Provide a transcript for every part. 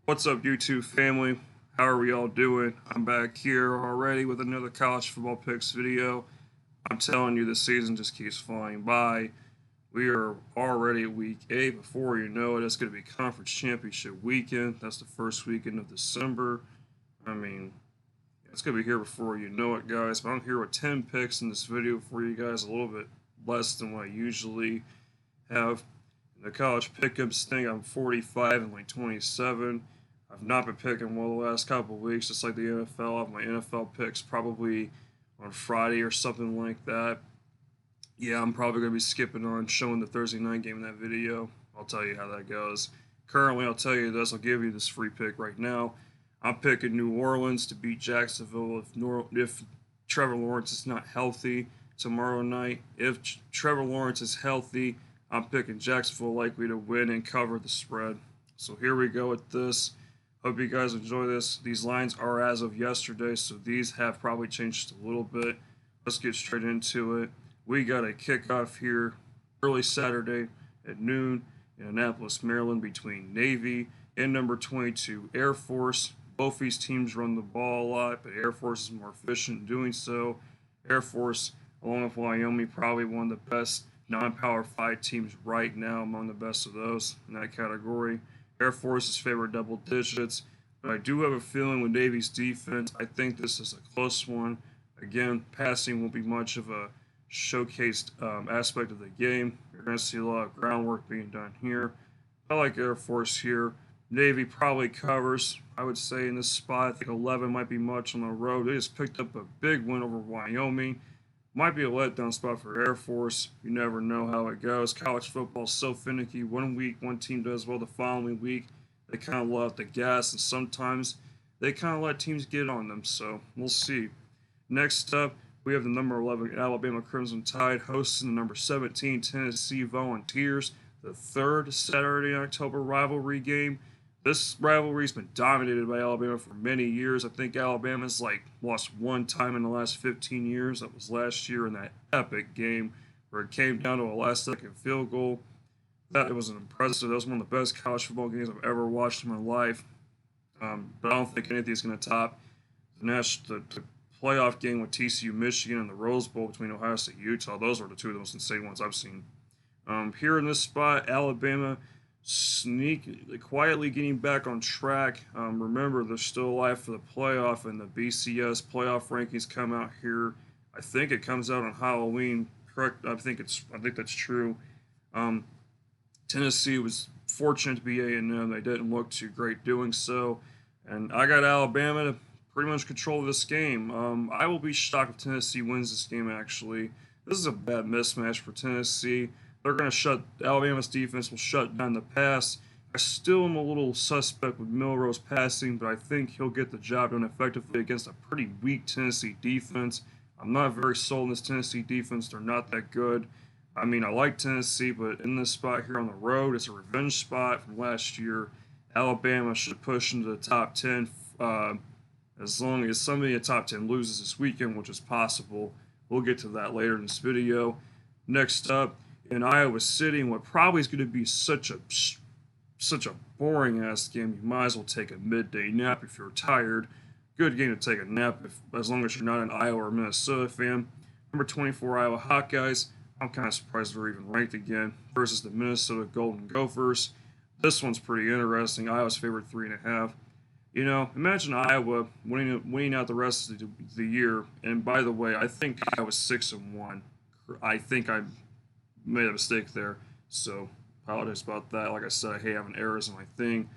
What's up, YouTube family? How are we all doing? I'm back here already with another college football picks video. I'm telling you, this season just keeps flying by. We are already at week 8. Before you know it, it's going to be conference championship weekend. That's the first weekend of December. I mean, it's going to be here before you know it, guys. But I'm here with 10 picks in this video for you guys, a little bit less than what I usually have. In the college pickups thing, I'm 45 and like 27. I've not been picking well the last couple of weeks, just like the NFL. I have my NFL picks probably on Friday or something like that. Yeah, I'm probably going to be skipping on showing the Thursday night game in that video. I'll tell you how that goes. Currently, I'll tell you this. I'll give you this free pick right now. I'm picking New Orleans to beat Jacksonville if Trevor Lawrence is not healthy tomorrow night. If Trevor Lawrence is healthy, I'm picking Jacksonville likely to win and cover the spread. So here we go with this. Hope you guys enjoy this. These lines are as of yesterday, so these have probably changed a little bit. Let's get straight into it. We got a kickoff here early Saturday at noon in Annapolis, Maryland, between Navy and number 22 Air Force. Both these teams run the ball a lot, but Air Force is more efficient in doing so. Air Force, along with Wyoming, probably one of the best non-power 5 teams right now, among the best of those in that category. Air Force is favored double digits, but I do have a feeling with Navy's defense, I think this is a close one. Again, passing won't be much of a showcased aspect of the game. You're going to see a lot of groundwork being done here. I like Air Force here. Navy probably covers, I would say, in this spot. I think 11 might be much on the road. They just picked up a big win over Wyoming. Might be a letdown spot for Air Force. You never know how it goes. College football is so finicky. One week, one team does well. The following week, they kind of let the gas, and sometimes they kind of let teams get on them. So we'll see. Next up, we have the number 11 Alabama Crimson Tide hosting the number 17 Tennessee Volunteers. The third Saturday in October rivalry game. This rivalry's been dominated by Alabama for many years. I think Alabama's lost one time in the last 15 years. That was last year in that epic game where it came down to a last-second field goal. That was impressive. That was one of the best college football games I've ever watched in my life. But I don't think anything's going to top the playoff game with TCU Michigan and the Rose Bowl between Ohio State and Utah. Those are the two of the most insane ones I've seen. Here in this spot, Alabama quietly getting back on track. Remember, they're still alive for the playoff, and the BCS playoff rankings come out here. I think it comes out on Halloween. Correct? I think that's true. Um, Tennessee was fortunate to be A&M. They didn't look too great doing so, and I got Alabama to pretty much control this game. I will be shocked if Tennessee wins this game. Actually, this is a bad mismatch for Tennessee. They're going to Alabama's defense will shut down the pass. I still am a little suspect with Milrose passing, but I think he'll get the job done effectively against a pretty weak Tennessee defense. I'm not very sold on this Tennessee defense. They're not that good. I mean, I like Tennessee, but in this spot here on the road, it's a revenge spot from last year. Alabama should push into the top 10 as long as somebody in the top 10 loses this weekend, which is possible. We'll get to that later in this video. Next up, in Iowa City, and what probably is going to be such a boring ass game, you might as well take a midday nap if you're tired. Good game to take a nap as long as you're not an Iowa or Minnesota fan. Number 24 Iowa Hawkeyes. I'm kind of surprised they're even ranked again versus the Minnesota Golden Gophers. This one's pretty interesting. Iowa's favored 3.5. You know, imagine Iowa winning out the rest of the year. And by the way, I think Iowa's 6-1. I think I made a mistake there, so apologize about that. Like I said, I hate having errors in my thing.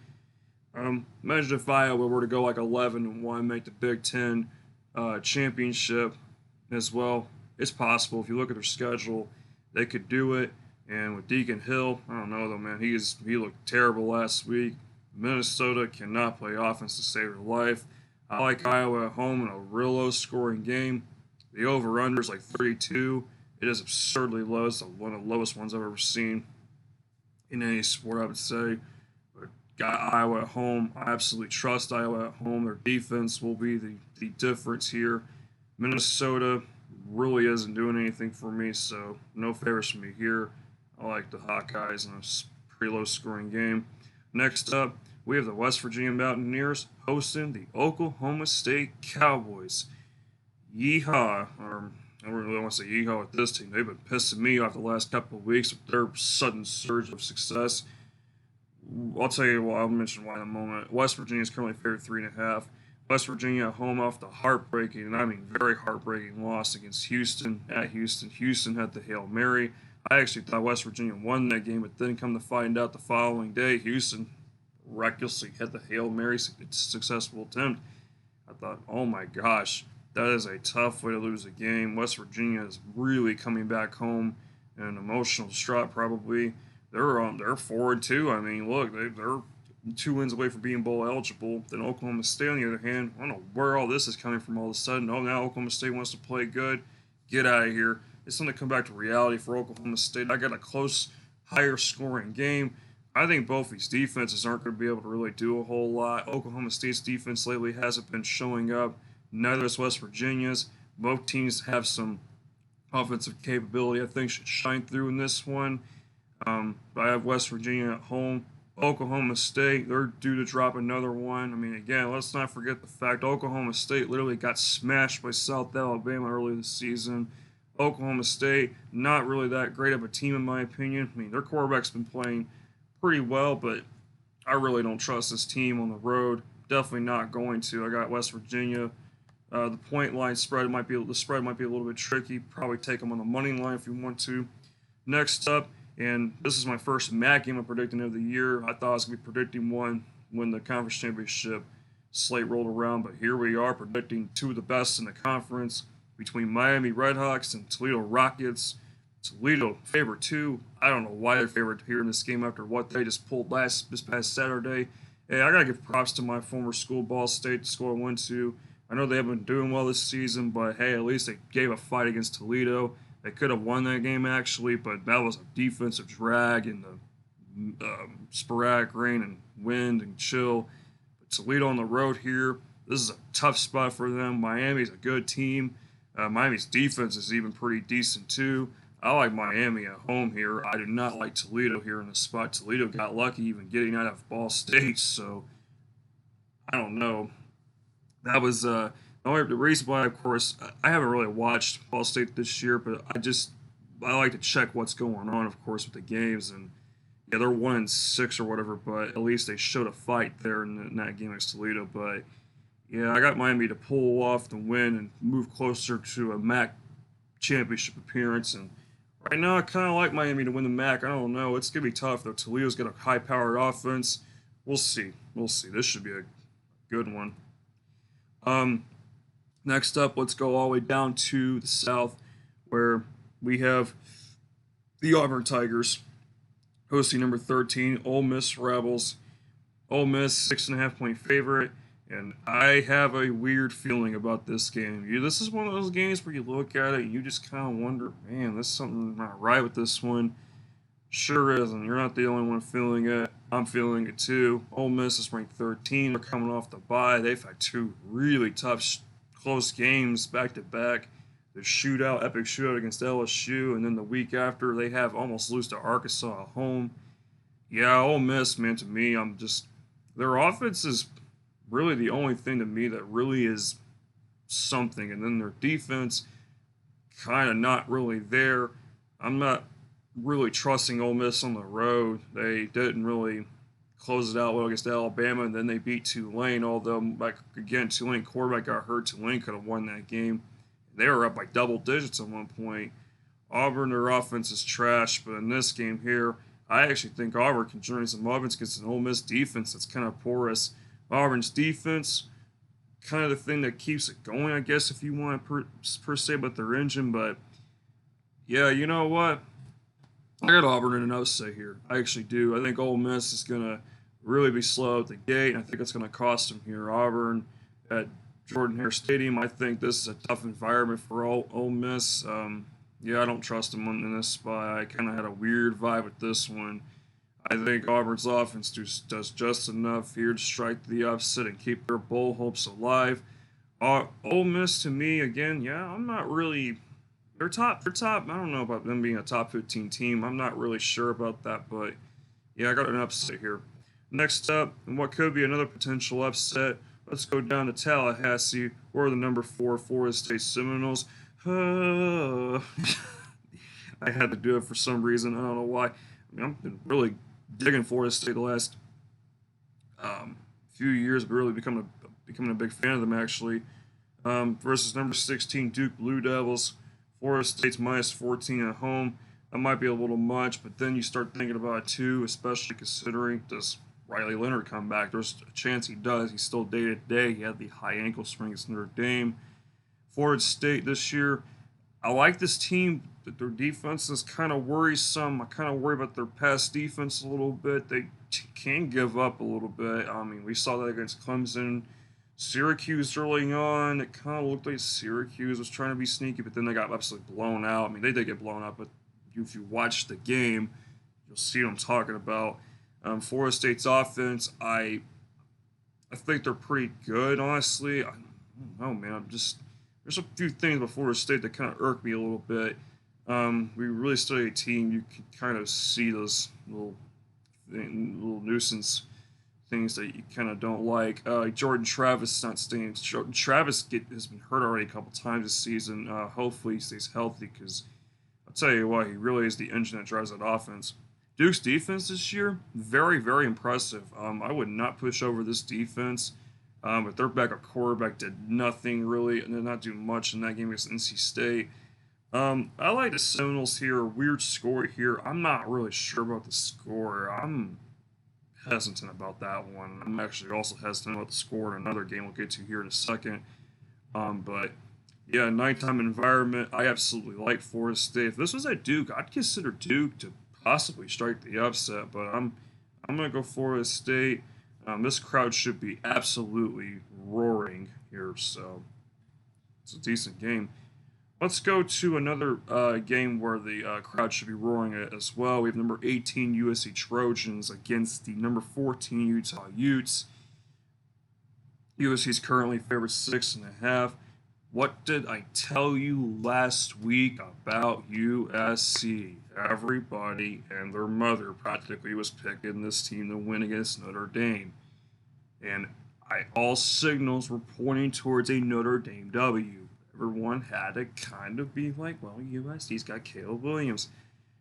Imagine if Iowa were to go like 11-1, make the Big Ten championship as well. It's possible. If you look at their schedule, they could do it. And with Deacon Hill, I don't know though, man. He looked terrible last week. Minnesota cannot play offense to save their life. I like Iowa at home in a real low-scoring game. The over/under is like 32. It is absurdly low. It's one of the lowest ones I've ever seen in any sport, I would say. But got Iowa at home. I absolutely trust Iowa at home. Their defense will be the difference here. Minnesota really isn't doing anything for me, so no favors for me here. I like the Hawkeyes in a pretty low-scoring game. Next up, we have the West Virginia Mountaineers hosting the Oklahoma State Cowboys. Yeehaw, or I don't really want to say yeehaw with this team. They've been pissing me off the last couple of weeks with their sudden surge of success. I'll tell you what, I'll mention why in a moment. West Virginia is currently favored 3.5. West Virginia at home off the heartbreaking, and I mean very heartbreaking loss against Houston at Houston. Houston had the Hail Mary. I actually thought West Virginia won that game, but then come to find out the following day, Houston recklessly hit the Hail Mary successful attempt. I thought, oh my gosh, that is a tough way to lose a game. West Virginia is really coming back home in an emotional distraught probably. They're 4-2. I mean, look, they're 2 wins away from being bowl eligible. Then Oklahoma State, on the other hand, I don't know where all this is coming from all of a sudden. Oh, now Oklahoma State wants to play good. Get out of here. It's going to come back to reality for Oklahoma State. I got a close, higher scoring game. I think both these defenses aren't going to be able to really do a whole lot. Oklahoma State's defense lately hasn't been showing up. Neither is West Virginia's. Both teams have some offensive capability I think should shine through in this one. I have West Virginia at home. Oklahoma State, they're due to drop another one. I mean, again, let's not forget the fact Oklahoma State literally got smashed by South Alabama early this season. Oklahoma State, not really that great of a team in my opinion. I mean, their quarterback's been playing pretty well, but I really don't trust this team on the road. Definitely not going to. I got West Virginia. The point line spread might be a little bit tricky. Probably take them on the money line if you want to. Next up, and this is my first MAC game I'm predicting of the year. I thought I was going to be predicting one when the conference championship slate rolled around, but here we are predicting 2 of the best in the conference between Miami Redhawks and Toledo Rockets. Toledo favored 2. I don't know why they're favored here in this game after what they just pulled this past Saturday. Hey, I got to give props to my former school, Ball State, to score 1-2. I know they haven't been doing well this season, but hey, at least they gave a fight against Toledo. They could have won that game actually, but that was a defensive drag in the sporadic rain and wind and chill. But Toledo on the road here, this is a tough spot for them. Miami's a good team. Miami's defense is even pretty decent too. I like Miami at home here. I do not like Toledo here in this spot. Toledo got lucky even getting out of Ball State, so I don't know. That was the reason why, of course, I haven't really watched Ball State this year, but I like to check what's going on, of course, with the games. And yeah, they're 1-6 or whatever, but at least they showed a fight there in that game against Toledo. But yeah, I got Miami to pull off the win and move closer to a MAC championship appearance. And right now, I kind of like Miami to win the MAC. I don't know. It's going to be tough, though. Toledo's got a high-powered offense. We'll see. This should be a good one. Next up, let's go all the way down to the south, where we have the Auburn Tigers hosting number 13, Ole Miss Rebels. Ole Miss 6.5-point favorite, and I have a weird feeling about this game. This is one of those games where you look at it and you just kind of wonder, man, there's something not right with this one. Sure is, and you're not the only one feeling it. I'm feeling it too. Ole Miss is ranked 13. They're coming off the bye. They've had 2 really tough, close games back to back. The epic shootout against LSU, and then the week after they have almost lose to Arkansas at home. Yeah, Ole Miss, man, to me, their offense is really the only thing to me that really is something, and then their defense kind of not really there. I'm not really trusting Ole Miss on the road. They didn't really close it out well against Alabama, and then they beat Tulane, although, again, Tulane quarterback got hurt. Tulane could have won that game. They were up by double digits at one point. Auburn, their offense is trash, but in this game here, I actually think Auburn can generate some offense against an Ole Miss defense that's kind of porous. Auburn's defense, kind of the thing that keeps it going, I guess, if you want to per se, about their engine, but yeah, you know what? I got Auburn in an upset here. I actually do. I think Ole Miss is going to really be slow at the gate, and I think it's going to cost them here. Auburn at Jordan-Hare Stadium, I think this is a tough environment for Ole Miss. Yeah, I don't trust them in this spot. I kind of had a weird vibe with this one. I think Auburn's offense does just enough here to strike the upset and keep their bowl hopes alive. Ole Miss, to me, again, yeah, I'm not really... They're top. I don't know about them being a top 15 team. I'm not really sure about that, but yeah, I got an upset here. Next up, and what could be another potential upset, let's go down to Tallahassee, where the number 4 Florida State Seminoles. I had to do it for some reason. I don't know why. I mean, I've been really digging Florida State the last few years, but really becoming a big fan of them actually. Versus number 16 Duke Blue Devils. Florida State's minus 14 at home. That might be a little much, but then you start thinking about it too, especially considering does Riley Leonard come back? There's a chance he does. He's still day to day. He had the high ankle sprain against Notre Dame. Florida State this year, I like this team, but their defense is kind of worrisome. I kind of worry about their pass defense a little bit. They can give up a little bit. I mean, we saw that against Clemson. Syracuse early on, it kind of looked like Syracuse was trying to be sneaky, but then they got absolutely blown out. I mean, they did get blown out, but if you watch the game, you'll see what I'm talking about. Florida State's offense, I think they're pretty good, honestly. I don't know, man. There's a few things about Florida State that kind of irk me a little bit. We really study a team. You can kind of see those little nuisance things that you kind of don't like. Jordan Travis not staying. Jordan Travis has been hurt already a couple times this season. Hopefully he stays healthy because I'll tell you what, he really is the engine that drives that offense. Duke's defense this year, very, very impressive. I would not push over this defense. But their backup quarterback did nothing really, and did not do much in that game against NC State. I like the Seminoles here. Weird score here. I'm not really sure about the score. I'm hesitant about that one. I'm actually also hesitant about the score in another game we'll get to here in a second. But yeah, nighttime environment. I absolutely like Florida State. If this was at Duke, I'd consider Duke to possibly strike the upset. But I'm gonna go Florida State. This crowd should be absolutely roaring here, so it's a decent game. Let's go to another game where the crowd should be roaring as well. We have number 18 USC Trojans against the number 14 Utah Utes. USC is currently favored 6.5. What did I tell you last week about USC? Everybody and their mother practically was picking this team to win against Notre Dame. And all signals were pointing towards a Notre Dame W. Everyone had to kind of be like, well, USC's got Caleb Williams.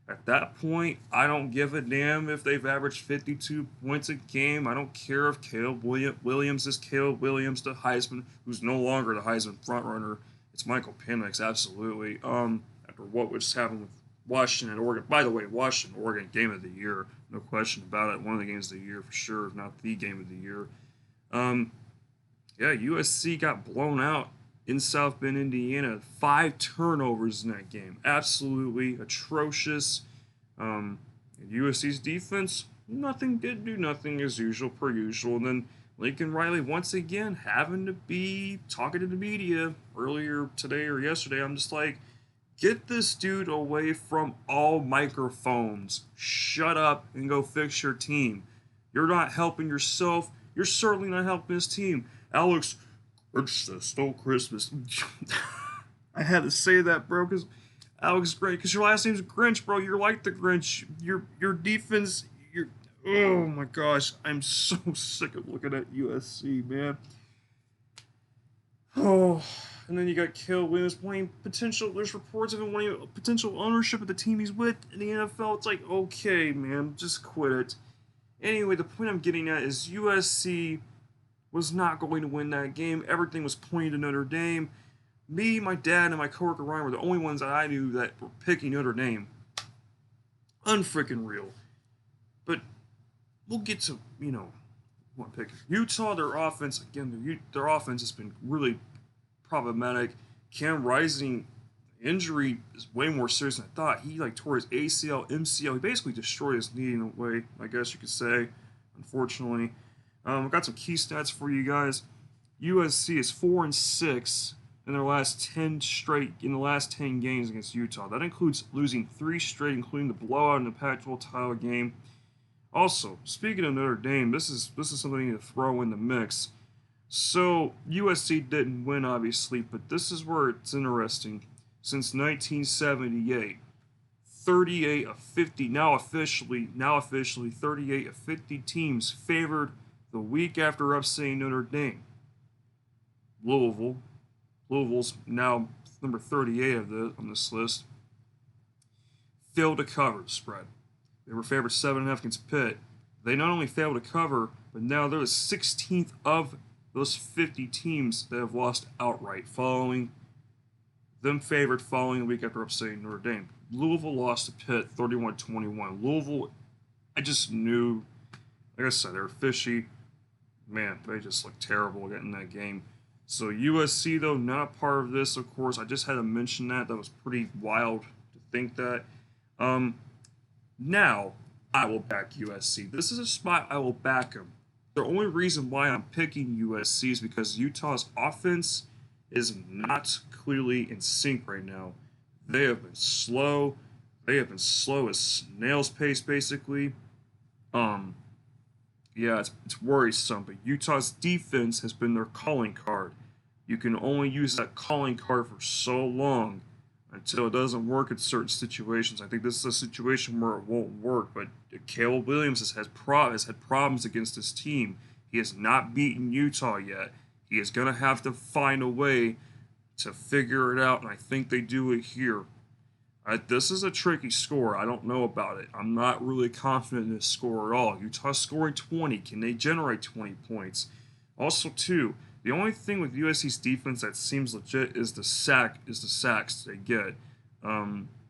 At that point, I don't give a damn if they've averaged 52 points a game. I don't care if Caleb Williams is Caleb Williams, the Heisman, who's no longer the Heisman frontrunner. It's Michael Penix, absolutely. After what was happening with Washington and Oregon. By the way, Washington, Oregon, game of the year. No question about it. One of the games of the year for sure, if not the game of the year. Yeah, USC got blown out in South Bend, Indiana. 5 turnovers in that game. Absolutely atrocious. USC's defense, nothing did do nothing as usual, per usual. And then Lincoln Riley, once again, having to be talking to the media earlier today or yesterday. I'm just like, get this dude away from all microphones. Shut up and go fix your team. You're not helping yourself. You're certainly not helping his team. Alex Grinch stole Christmas. I had to say that, bro, because Alex Grinch, because your last name's Grinch, bro. You're like the Grinch. Your defense, oh my gosh, I'm so sick of looking at USC, man. Oh, and then you got Caleb Williams wanting potential. There's reports of him wanting potential ownership of the team he's with in the NFL. It's like, okay, man, just quit it. Anyway, the point I'm getting at is USC was not going to win that game. Everything was pointing to Notre Dame. Me, my dad, and my coworker Ryan were the only ones that I knew that were picking Notre Dame. Unfreaking real. But we'll get to, one pick. Utah, their offense, again, their offense has been really problematic. Cam Rising injury is way more serious than I thought. He tore his ACL, MCL. He basically destroyed his knee in a way, I guess you could say, unfortunately. I've got some key stats for you guys. USC is 4-6 in their last 10 games against Utah. That includes losing 3 straight, including the blowout in the Pac-12 title game. Also, speaking of Notre Dame, this is something I need to throw in the mix. So USC didn't win, obviously, but this is where it's interesting. Since 1978, 38 of 50, now officially 38 of 50 teams favored the week after upsetting Notre Dame. Louisville's now number 38 on this list, failed to cover the spread. They were favored 7.5 against Pitt. They not only failed to cover, but now they're the 16th of those 50 teams that have lost outright, following the week after upsetting Notre Dame. Louisville lost to Pitt 31-21. Louisville, I just knew, like I said, they were fishy. Man, they just looked terrible getting that game. So USC, though, not a part of this, of course. I just had to mention that. That was pretty wild to think that. Now, I will back USC. This is a spot I will back them. The only reason why I'm picking USC is because Utah's offense is not clearly in sync right now. They have been slow. They have been slow as snail's pace, basically. Yeah, it's worrisome, but Utah's defense has been their calling card. You can only use that calling card for so long until it doesn't work in certain situations. I think this is a situation where it won't work, but Caleb Williams has had problems against his team. He has not beaten Utah yet. He is going to have to find a way to figure it out, and I think they do it here. This is a tricky score. I don't know about it. I'm not really confident in this score at all. Utah scoring 20. Can they generate 20 points? Also, too, the only thing with USC's defense that seems legit is the sacks they get.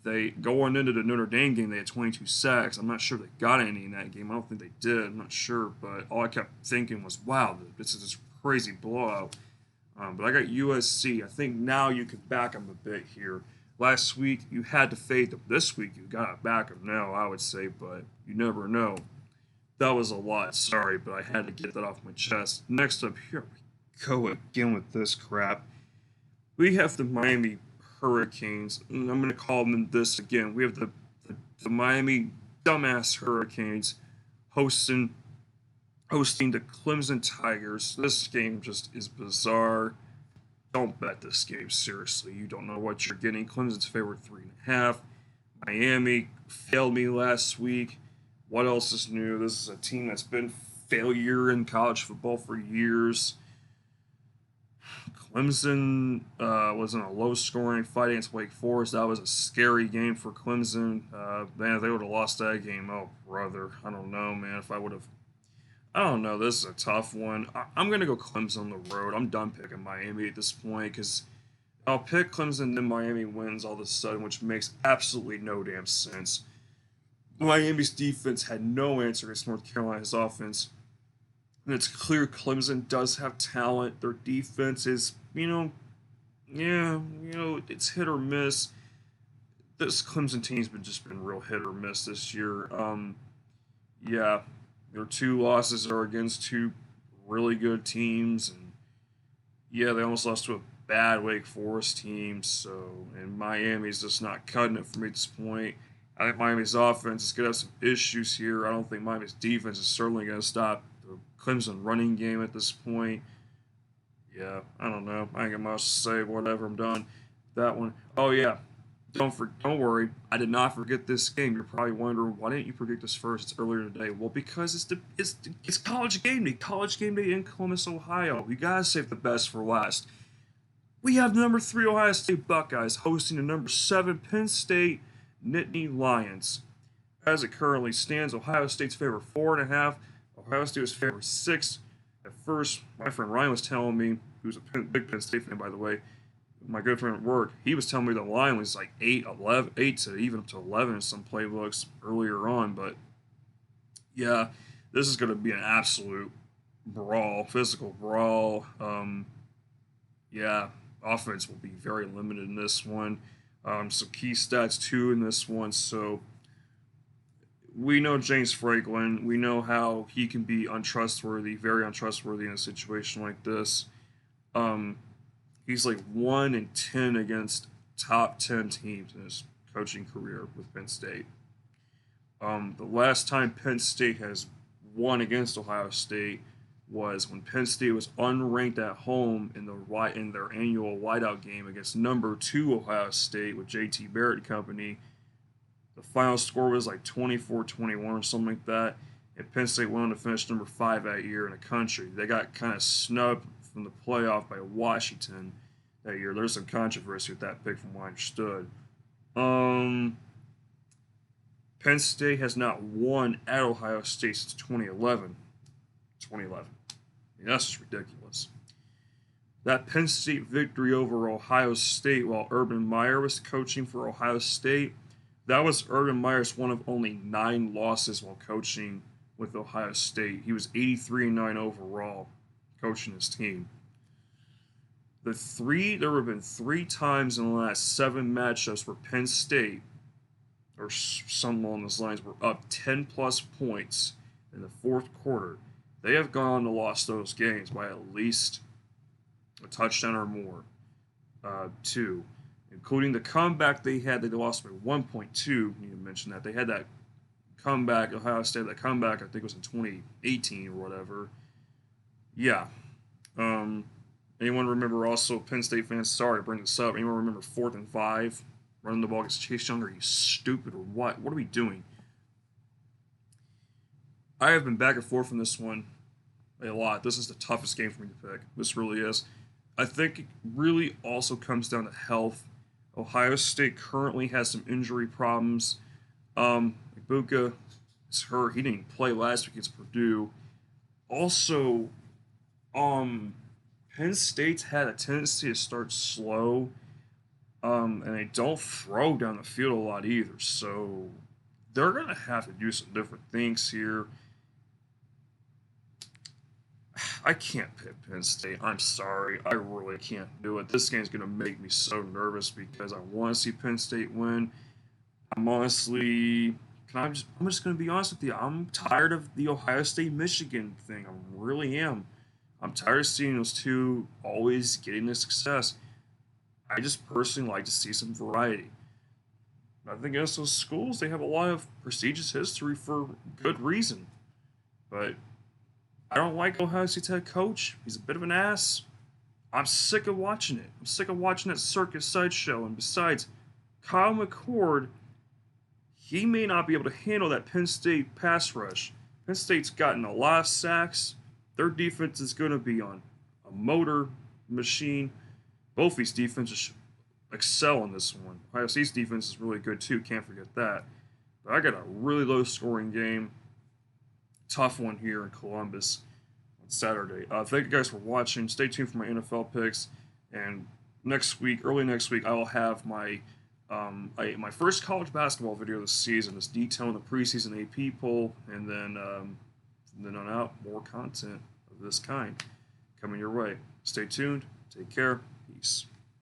They going into the Notre Dame game, they had 22 sacks. I'm not sure they got any in that game. I don't think they did. I'm not sure, but all I kept thinking was, wow, this is this crazy blowout. But I got USC. I think now you could back them a bit here. Last week, you had to fade them. This week, you got to back them now, I would say, but you never know. That was a lot. Sorry, but I had to get that off my chest. Next up, here we go again with this crap. We have the Miami Hurricanes, and I'm going to call them this again. We have the Miami dumbass Hurricanes hosting the Clemson Tigers. This game just is bizarre. Don't bet this game, seriously. You don't know what you're getting. Clemson's favored 3.5. Miami failed me last week. What else is new? This is a team that's been failure in college football for years. Clemson was in a low-scoring fight against Wake Forest. That was a scary game for Clemson. Man, if they would have lost that game, oh, brother. I don't know, man, if I would have... I don't know. This is a tough one. I'm going to go Clemson on the road. I'm done picking Miami at this point because I'll pick Clemson, then Miami wins all of a sudden, which makes absolutely no damn sense. Miami's defense had no answer against North Carolina's offense. And it's clear Clemson does have talent. Their defense is, it's hit or miss. This Clemson team's been real hit or miss this year. Their two losses are against two really good teams, and yeah, they almost lost to a bad Wake Forest team. And Miami's just not cutting it for me at this point. I think Miami's offense is going to have some issues here. I don't think Miami's defense is certainly going to stop the Clemson running game at this point. Yeah, I don't know. I ain't got much to say. Whatever, I'm done. That one. Oh yeah. Don't worry. I did not forget this game. You're probably wondering, why didn't you predict this first? It's earlier today. Well, because it's college game day. College game day in Columbus, Ohio. We gotta save the best for last. We have the number 3 Ohio State Buckeyes hosting the number 7 Penn State Nittany Lions. As it currently stands, Ohio State's favored 4.5. Ohio State was favored 6. At first, my friend Ryan was telling me, who's a big Penn State fan, by the way, my good friend at work, he was telling me the line was like 8 to even up to 11 in some playbooks earlier on. But yeah, this is going to be an absolute brawl, physical brawl. Offense will be very limited in this one. Some key stats too in this one. So we know James Franklin. We know how he can be untrustworthy, very untrustworthy in a situation like this. He's like 1-10 against top 10 teams in his coaching career with Penn State. The last time Penn State has won against Ohio State was when Penn State was unranked at home in their annual whiteout game against number 2 Ohio State with J.T. Barrett and company. The final score was like 24-21 or something like that. And Penn State went on to finish number 5 that year in the country. They got kind of snubbed from the playoff by Washington that year. There's some controversy with that pick from what I understood. Penn State has not won at Ohio State since 2011. 2011. I mean, that's just ridiculous. That Penn State victory over Ohio State while Urban Meyer was coaching for Ohio State, that was Urban Meyer's one of only 9 losses while coaching with Ohio State. He was 83-9 overall coaching his team. There have been 3 times in the last 7 matchups where Penn State, or some along those lines, were up 10 plus points in the fourth quarter. They have gone on to lose those games by at least a touchdown or more. 2, including the comeback they had. They lost by 1.2. Need to mention that they had that comeback. Ohio State, that comeback, I think it was in 2018 or whatever. Yeah. Anyone remember also, Penn State fans, sorry to bring this up, anyone remember 4th and 5? Running the ball against Chase Young? Are you stupid or what? What are we doing? I have been back and forth from this one a lot. This is the toughest game for me to pick. This really is. I think it really also comes down to health. Ohio State currently has some injury problems. Ibuka is hurt. He didn't play last week against Purdue. Also, Penn State's had a tendency to start slow, and they don't throw down the field a lot either. So they're going to have to do some different things here. I can't pick Penn State. I'm sorry. I really can't do it. This game's going to make me so nervous because I want to see Penn State win. I'm honestly, I'm just going to be honest with you. I'm tired of the Ohio State-Michigan thing. I really am. I'm tired of seeing those two always getting the success. I just personally like to see some variety. I think against those schools, they have a lot of prestigious history for good reason. But I don't like Ohio State's head coach. He's a bit of an ass. I'm sick of watching it. I'm sick of watching that circus sideshow. And besides, Kyle McCord, he may not be able to handle that Penn State pass rush. Penn State's gotten a lot of sacks. Their defense is going to be on a motor machine. Both these defenses excel in this one. Ohio State's defense is really good too. Can't forget that. But I got a really low-scoring game. Tough one here in Columbus on Saturday. Thank you guys for watching. Stay tuned for my NFL picks. And next week, early next week, I will have my my first college basketball video this season. Is detailing the preseason AP poll, and then from then on out, more content of this kind coming your way. Stay tuned. Take care. Peace.